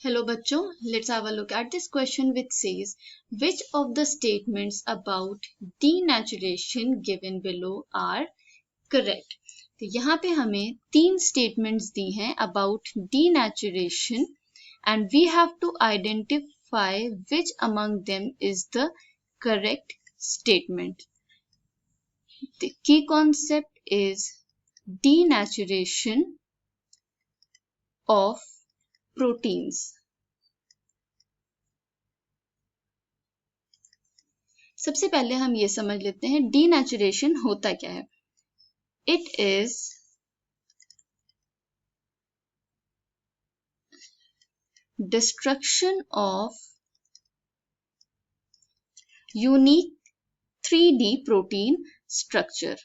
Hello बच्चों, let's have a look at this question which says which of the statements about denaturation given below are correct. तो यहाँ पे हमें तीन statements दी हैं about denaturation and we have to identify which among them is the correct statement. The key concept is denaturation of proteins. सबसे पहले हम ये समझ लेते हैं डीनेचुरेशन होता क्या है. It is destruction of unique 3D protein structure.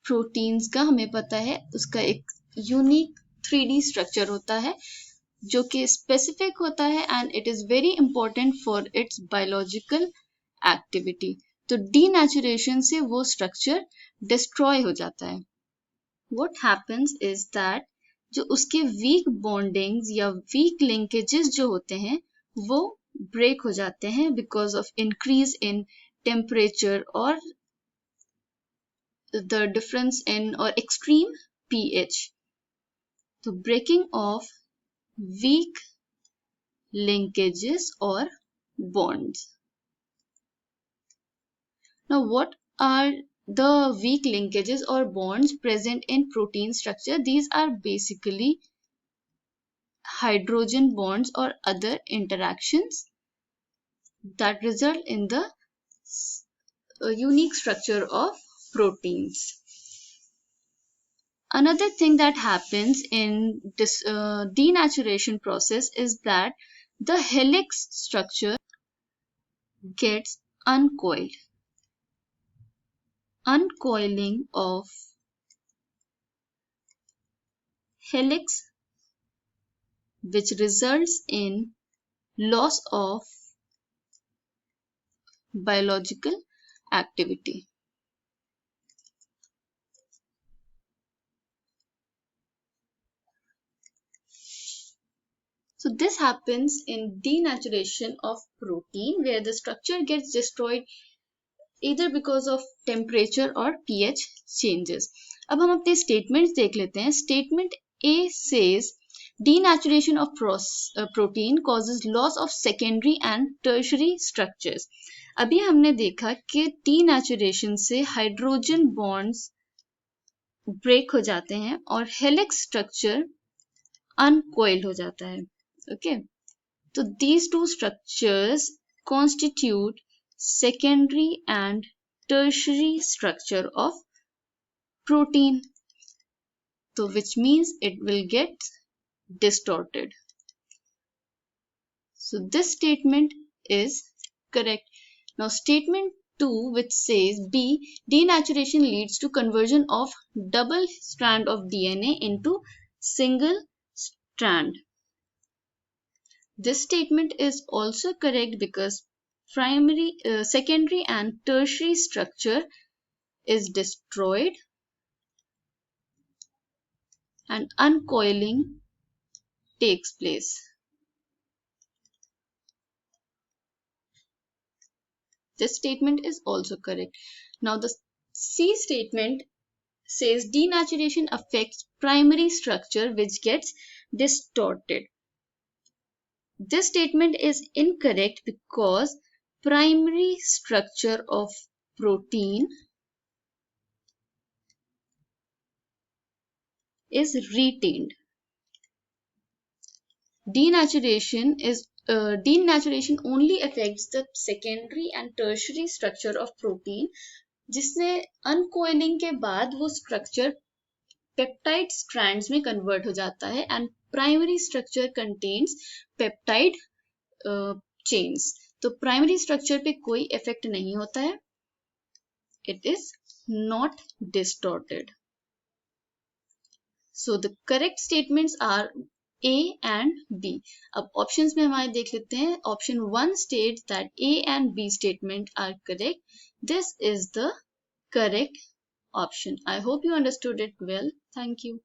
Proteins का हमें पता है उसका एक यूनिक 3D स्ट्रक्चर होता है जो कि स्पेसिफिक होता है and it is very important for its biological activity. तो डीनेचुरेशन से वो स्ट्रक्चर डिस्ट्रॉय हो जाता है. व्हाट हैपेंस इज दैट जो उसके वीक बॉन्डिंग्स या वीक लिंकेजेस जो होते हैं वो ब्रेक हो जाते हैं because of increase in temperature और the difference in or extreme pH. So breaking of weak linkages or bonds. Now what are the weak linkages or bonds present in protein structure? These are basically hydrogen bonds or other interactions that result in the unique structure of proteins. Another thing that happens in this denaturation process is that the helix structure gets uncoiled. Uncoiling of helix, which results in loss of biological activity. So this happens in denaturation of protein where the structure gets destroyed either because of temperature or pH changes. अब हम अपने statements देख लेते हैं. Statement A says denaturation of protein causes loss of secondary and tertiary structures. अभी हमने देखा कि denaturation से हाइड्रोजन bonds ब्रेक हो जाते हैं और हेलिक्स स्ट्रक्चर अनकोइल्ड हो जाता है. Okay, so these two structures constitute secondary and tertiary structure of protein, so which means it will get distorted. So this statement is correct. Now statement 2 which says B, denaturation leads to conversion of double strand of DNA into single strand. This statement is also correct because secondary and tertiary structure is destroyed and uncoiling takes place. This statement is also correct. Now the C statement says denaturation affects primary structure which gets distorted. This statement is incorrect because primary structure of protein is retained. Denaturation only affects the secondary and tertiary structure of protein जिसने uncoiling के बाद वो structure peptide strands में convert हो जाता है and primary structure contains peptide chains. तो primary structure पे कोई effect नहीं होता है. It is not distorted. So the correct statements are A and B. अब options में हमारे देख लेते हैं. Option 1 states that A and B statement are correct. This is the correct option. I hope you understood it well. Thank you.